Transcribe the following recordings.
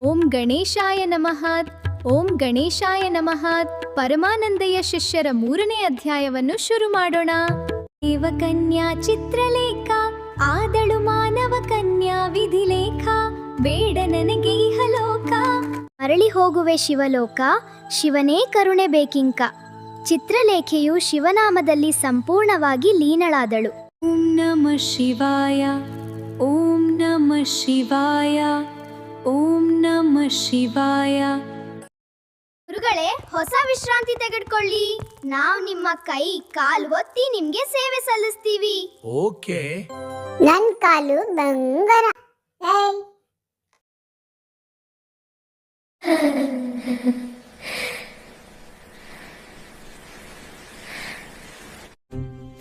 ಓಂ ಗಣೇಶಾಯ ನಮಃ. ಓಂ ಗಣೇಶಾಯ ನಮಃ. ಪರಮಾನಂದಯ್ಯ ಶಿಷ್ಯರ 3ನೇ ಅಧ್ಯಾಯವನ್ನು ಶುರು ಮಾಡೋಣ. ದೇವಕನ್ಯಾ ಚಿತ್ರಲೇಖ, ಆದಳು ಮಾನವ ಕನ್ಯಾ ವಿಧಿಲೇಖ, ಬೇಡ ನನಗೆ ಇಹಲೋಕ. ಮರಳಿ ಹೋಗುವೆ ಶಿವಲೋಕ, ಶಿವನೇ ಕರುಣೆ ಬೇಕಿಂಕ. ಚಿತ್ರಲೇಖೆಯು ಶಿವನಾಮದಲ್ಲಿ ಸಂಪೂರ್ಣವಾಗಿ ಲೀನಳಾದಳು. ಓಂ ನಮಃ ಶಿವಾಯ, ಓಂ ನಮಃ ಶಿವಾಯ, ಓಂ ನಮಃ ಶಿವಾಯ. ಗುರುಗಳೇ, ಹೊಸ ವಿಶ್ರಾಂತಿ ತೆಗೆದುಕೊಳ್ಳಿ. ನಾವು ನಿಮ್ಮ ಕೈ ಕಾಲು ಒತ್ತಿ ನಿಮ್ಗೆ ಸೇವೆ ಸಲ್ಲಿಸ್ತೀವಿ. ಓಕೆ. ನನ್ ಕಾಲು ಬಂಗಾರ.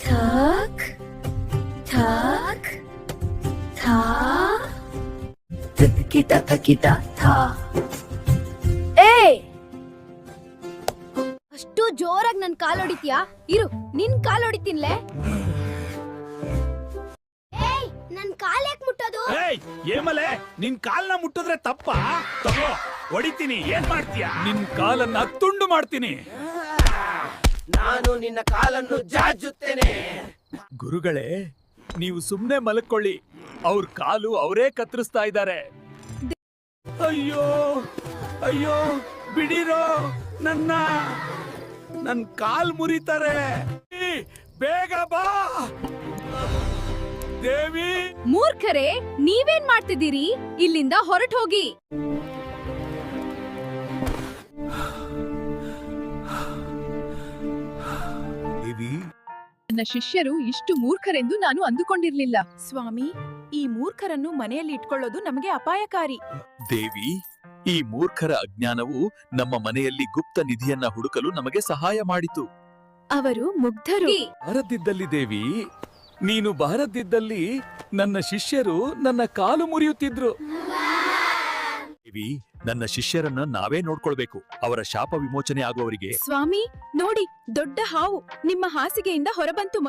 ಥಕ್ ಥಕ್ ಥಾ ಕಿಟ ಥಕಿಟ ಥಾ. ಅಷ್ಟು ಜೋರಾಗಿ ನನ್ ಕಾಲ್ ಹೊಡಿತೀಯಾ? ಇರು, ನಿನ್ ಕಾಲ್ ಹೊಡಿತೀನ್ಲೆ. ನನ್ ಕಾಲ್ ಯಾಕೆ ಮುಟ್ಟೋದು? ಏಮಲೆ, ನಿನ್ ಕಾಲ್ನ ಮುಟ್ಟಿದ್ರೆ ತಪ್ಪಾ? ತಗೋ, ಹೊಡಿತೀನಿ. ಏನ್ ಮಾಡ್ತೀಯಾ? ನಿನ್ ಕಾಲನ್ನ ತುಂಡು ಮಾಡ್ತೀನಿ. ನಾನು ನಿನ್ನ ಕಾಲನ್ನು ಜಾಜುತ್ತೇನೆ. ಗುರುಗಳೇ, ನೀವು ಸುಮ್ನೆ ಮಲ್ಕೊಳ್ಳಿ. ಅವ್ರ ಕಾಲು ಅವರೇ ಕತ್ತರಿಸ್ತಾ ಇದ್ದಾರೆ. ಅಯ್ಯೋ ಅಯ್ಯೋ, ಬಿಡಿರೋ ನನ್ ಕಾಲ್ ಮುರಿತಾರೆ. ಬೇಗ ಬಾ ದೇವಿ. ಮೂರ್ಖರೇ, ನೀವೇನ್ ಮಾಡ್ತಿದ್ದೀರಿ? ಇಲ್ಲಿಂದ ಹೊರಟು ಹೋಗಿ. ದೇವಿ, ನನ್ನ ಶಿಷ್ಯರು ಇಷ್ಟು ಮೂರ್ಖರೆಂದು ನಾನು ಅಂದುಕೊಂಡಿರ್ಲಿಲ್ಲ. ಸ್ವಾಮಿ, ಈ ಮೂರ್ಖರನ್ನು ಮನೆಯಲ್ಲಿ ಇಟ್ಕೊಳ್ಳೋದು ನಮಗೆ ಅಪಾಯಕಾರಿ. ದೇವಿ, ಈ ಮೂರ್ಖರ ಅಜ್ಞಾನವು ನಮ್ಮ ಮನೆಯಲ್ಲಿ ಗುಪ್ತ ನಿಧಿಯನ್ನ ಹುಡುಕಲು ನಮಗೆ ಸಹಾಯ ಮಾಡಿತು. ಅವರು ಮುಗ್ಧರು. ಬಾರದಿದ್ದಲ್ಲಿ ದೇವಿ, ನೀನು ಬಾರದಿದ್ದಲ್ಲಿ ನನ್ನ ಶಿಷ್ಯರು ನನ್ನ ಕಾಲು ಮುರಿಯುತ್ತಿದ್ರು. ದೇವಿ, ನನ್ನ ಶಿಷ್ಯರನ್ನ ನಾವೇ ನೋಡ್ಕೊಳ್ಬೇಕು. ಅವರ ಶಾಪ ವಿಮೋಚನೆ ಆಗುವವರಿಗೆ. ಸ್ವಾಮಿ, ನೋಡಿ, ದೊಡ್ಡ ಹಾವು ನಿಮ್ಮ ಹಾಸಿಗೆಯಿಂದ ಹೊರಬಂತು.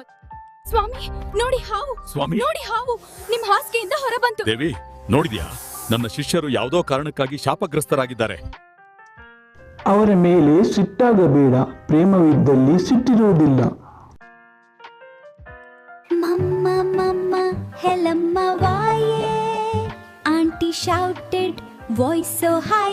ಸ್ವಾಮಿ, ನೋಡಿ ಹಾವು. ಸ್ವಾಮಿ, ನೋಡಿ ಹಾವು ನಿಮ್ಮ ಹಾಸಿಗೆಯಿಂದ ಹೊರಬಂತು. ದೇವಿ, ನೋಡಿದ್ಯಾ? ನನ್ನ ಶಿಷ್ಯರು ಯಾವುದೋ ಕಾರಣಕ್ಕಾಗಿ ಶಾಪಗ್ರಸ್ತರಾಗಿದ್ದಾರೆ. ಅವರ ಮೇಲೆ ಸಿಟ್ಟಾಗಬೇಡ. ಪ್ರೇಮವಿದ್ದಲ್ಲಿ ಸಿಟ್ಟಿರುವುದಿಲ್ಲ. ಮಮ್ಮ ಮಮ್ಮ ಹೆಲಮ್ಮ ವಾಯೇ, aunty shouted, voice so high.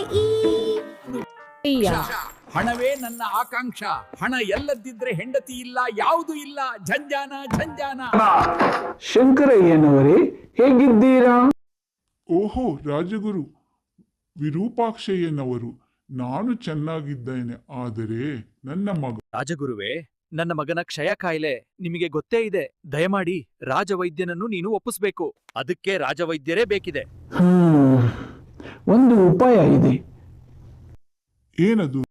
ಹಣವೇ ನನ್ನ ಆಕಾಂಕ್ಷ. ಹಣ ಎಲ್ಲದಿದ್ರೆ ಹೆಂಡತಿ ಇಲ್ಲ, ಯಾವುದು ಇಲ್ಲ. ಝಂಜಾನ ಝಂಜಾನ. ಶಂಕರಯ್ಯನವರೇ, ಹೇಗಿದ್ದೀರಾ? ಓಹೋ, ರಾಜಗುರು ವಿರೂಪಾಕ್ಷಯ್ಯನವರು, ನಾನು ಚೆನ್ನಾಗಿದ್ದೇನೆ. ಆದರೆ ನನ್ನ ಮಗ. ರಾಜಗುರುವೇ, ನನ್ನ ಮಗನ ಕ್ಷಯ ಕಾಯಿಲೆ ನಿಮಗೆ ಗೊತ್ತೇ ಇದೆ. ದಯಮಾಡಿ ರಾಜವೈದ್ಯನನ್ನು ನೀನು ಒಪ್ಪಿಸ್ಬೇಕು. ಅದಕ್ಕೆ ರಾಜವೈದ್ಯರೇ ಬೇಕಿದೆ. ಒಂದು ಉಪಾಯ ಇದೆ. ಏನದು?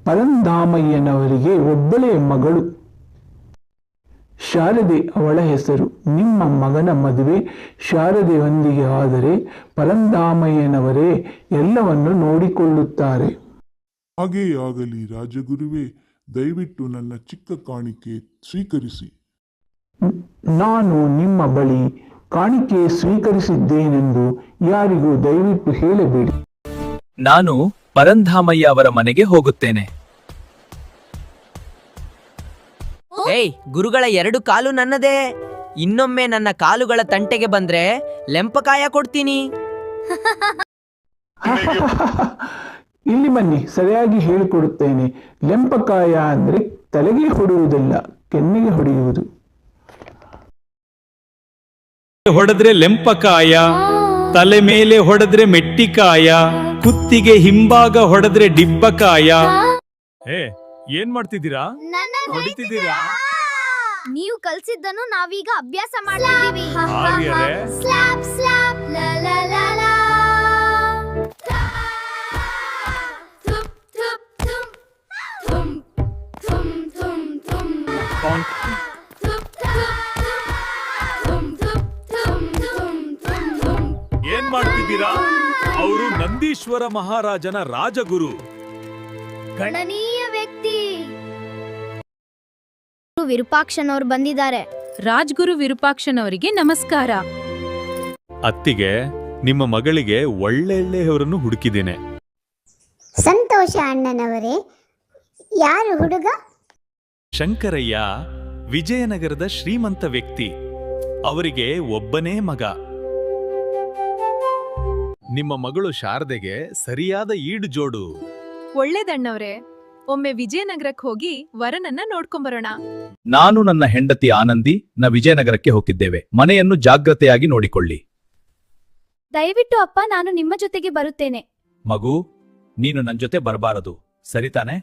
ಪರಂಧಾಮಯ್ಯನವರಿಗೆ ಒಬ್ಬಳೇ ಮಗಳು ಶಾರದೆ, ಅವಳ ಹೆಸರು. ನಿಮ್ಮ ಮಗನ ಮದುವೆ ಶಾರದೆಯೊಂದಿಗೆ ಆದರೆ ಪರಂಧಾಮಯ್ಯನವರೇ ಎಲ್ಲವನ್ನು ನೋಡಿಕೊಳ್ಳುತ್ತಾರೆ. ಹಾಗೇ ಆಗಲಿ ರಾಜಗುರುವೇ. ದಯವಿಟ್ಟು ನನ್ನ ಚಿಕ್ಕ ಕಾಣಿಕೆ ಸ್ವೀಕರಿಸಿ. ನಾನು ನಿಮ್ಮ ಬಳಿ ಕಾಣಿಕೆ ಸ್ವೀಕರಿಸಿದ್ದೇನೆಂದು ಯಾರಿಗೂ ದಯವಿಟ್ಟು ಹೇಳಬೇಡಿ. ನಾನು ಪರಂಧಾಮಯ್ಯ ಅವರ ಮನೆಗೆ ಹೋಗುತ್ತೇನೆ. ಏಯ್, ಗುರುಗಳ 2 ಕಾಲು ನನ್ನದೇ. ಇನ್ನೊಮ್ಮೆ ನನ್ನ ಕಾಲುಗಳ ತಂಟೆಗೆ ಬಂದ್ರೆ ಲೆಂಪಕಾಯ ಕೊಡ್ತೀನಿ. ಇಲ್ಲಿ ಬನ್ನಿ, ಸರಿಯಾಗಿ ಹೇಳಿಕೊಡುತ್ತೇನೆ. ಲೆಂಪಕಾಯ ಅಂದ್ರೆ ತಲೆಗೆ ಹೊಡೆಯುವುದಲ್ಲ, ಕೆನ್ನೆಗೆ ಹೊಡೆಯುವುದು. ಹೊಡೆದ್ರೆ ಲೆಂಪಕಾಯ, ತಲೆ ಮೇಲೆ ಹೊಡೆದ್ರೆ ಮೆಟ್ಟಿಕಾಯ, ಕುತ್ತಿಗೆ ಹಿಂಭಾಗ ಹೊಡೆದ್ರೆ ಡಿಬ್ಬಕಾಯ. ಏನ್ ಮಾಡ್ತಿದ್ದೀರಾ? ಹೊಡಿತಿದ್ದೀರಾ? ನೀವು ಕಲ್ಸಿದ್ದನ್ನು ನಾವೀಗ ಅಭ್ಯಾಸ ಮಾಡ್ತಿದ್ದೀವಿ. ಹಾಗೆಯೇ? ಸ್ಲಾಪ್ ಸ್ಲಾಪ್ ಲಾ ಲಾ ಲಾ ಲಾ. ಥುಪ್ ಥುಪ್ ಥುಮ್ ಥುಮ್ ಥುಮ್ ಥುಮ್ ಥುಮ್. ಥುಪ್ ಥುಪ್ ಥುಮ್ ಥುಪ್ ಥುಮ್ ಥುಮ್ ಥುಮ್ ಥುಮ್. ಏನ್ ಮಾಡ್ತಿದ್ದೀರಾ? ಅವರು ನಂದೀಶ್ವರ ಮಹಾರಾಜನ ರಾಜಗುರು. ಗಣನೀಯ ವ್ಯಕ್ತಿ. ವಿರೂಪಾಕ್ಷನವ್ರು ಬಂದಿದ್ದಾರೆ. ರಾಜ್ಗುರು ವಿರೂಪಾಕ್ಷನವರಿಗೆ ನಮಸ್ಕಾರ. ಅತ್ತಿಗೆ, ನಿಮ್ಮ ಮಗಳಿಗೆ ಒಳ್ಳೆಯವರನ್ನು ಹುಡುಕಿದ್ದೇನೆ. ಸಂತೋಷ ಅಣ್ಣನವರೇ. ಯಾರು ಹುಡುಗ? ಶಂಕರಯ್ಯ ವಿಜಯನಗರದ ಶ್ರೀಮಂತ ವ್ಯಕ್ತಿ. ಅವರಿಗೆ ಒಬ್ಬನೇ ಮಗ. ನಿಮ್ಮ ಮಗಳು ಶಾರದೆಗೆ ಸರಿಯಾದ ಈಡು ಜೋಡು. ಒಳ್ಳೇದಣ್ಣವ್ರೆ, ಒಮ್ಮೆ ವಿಜಯನಗರಕ್ಕೆ ಹೋಗಿ ವರನನ್ನ ನೋಡ್ಕೊಂಬರೋಣ. ನಾನು ನನ್ನ ಹೆಂಡತಿ ಆನಂದಿ ವಿಜಯನಗರಕ್ಕೆ ಹೋಗಿದ್ದೇವೆ. ಮನೆಯನ್ನು ಜಾಗ್ರತೆಯಾಗಿ ನೋಡಿಕೊಳ್ಳಿ. ದಯವಿಟ್ಟು ಅಪ್ಪ, ನಾನು ನಿಮ್ಮ ಜೊತೆಗೆ ಬರುತ್ತೇನೆ. ಮಗು, ನೀನು ನನ್ನ ಜೊತೆ ಬರಬಾರದು, ಸರಿತಾನೆ?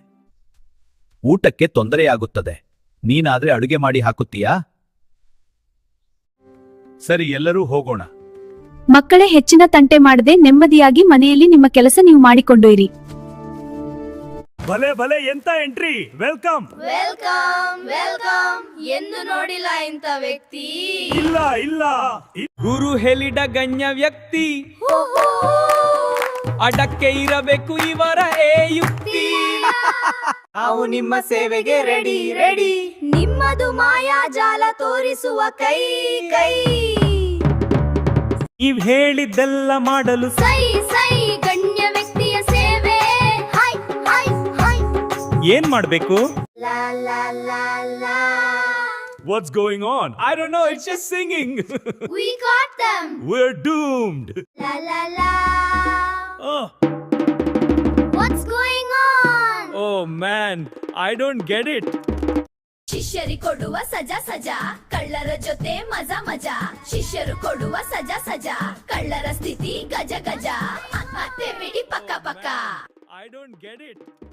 ಊಟಕ್ಕೆ ತೊಂದರೆಯಾಗುತ್ತದೆ. ನೀನಾದ್ರೆ ಅಡುಗೆ ಮಾಡಿ ಹಾಕುತ್ತೀಯಾ? ಸರಿ, ಎಲ್ಲರೂ ಹೋಗೋಣ. ಮಕ್ಕಳೇ, ಹೆಚ್ಚಿನ ತಂಟೆ ಮಾಡದೆ ನೆಮ್ಮದಿಯಾಗಿ ಮನೆಯಲ್ಲಿ ನಿಮ್ಮ ಕೆಲಸ ನೀವು ಮಾಡಿಕೊಂಡು ಇರಿ. ಭಲೆ ಭಲೆ, ಎಂತ ಎಂಟ್ರಿ! Welcome welcome welcome. ಎಂದು ನೋಡಿಲ್ಲ ಇಂಥ ವ್ಯಕ್ತಿ. ಇಲ್ಲ ಇಲ್ಲ, ಗುರು ಹೇಳಿದ ಗಣ್ಯ ವ್ಯಕ್ತಿ, ಅಡಕ್ಕೆ ಇರಬೇಕು ಇವರ ಯುಕ್ತಿ. ನಾವು ನಿಮ್ಮ ಸೇವೆಗೆ ರೆಡಿ ರೆಡಿ. ನಿಮ್ಮದು ಮಾಯಾಜಾಲ ತೋರಿಸುವ ಕೈ ಕೈ. ನೀವ್ ಹೇಳಿದ್ದೆಲ್ಲ ಮಾಡಲು ಸೈ ಸೈ, ಗಣ್ಯ ವ್ಯಕ್ತಿಯ ಸೇವೆ. High high high. ಏನ್ ಮಾಡ್ಬೇಕು? ಲಾ ಲಾ ಲಾ ಲಾ. what's going on? I don't know, it's just singing. We got them. We're doomed. La la la. Oh, What's going on? oh man, I don't get it. ಶಿಷ್ಯರಿ ಕೊಡುವ ಸಜಾ ಸಜಾ, ಕಳ್ಳರ ಜೊತೆ ಮಜಾ ಮಜಾ. ಶಿಷ್ಯರು ಕೊಡುವ ಸಜಾ ಸಜಾ, ಕಳ್ಳರ ಸ್ಥಿತಿ ಗಜ ಗಜ. ಮತ್ತೆ ಬಿಡಿ ಪಕ್ಕ ಪಕ್ಕ. I don't get it.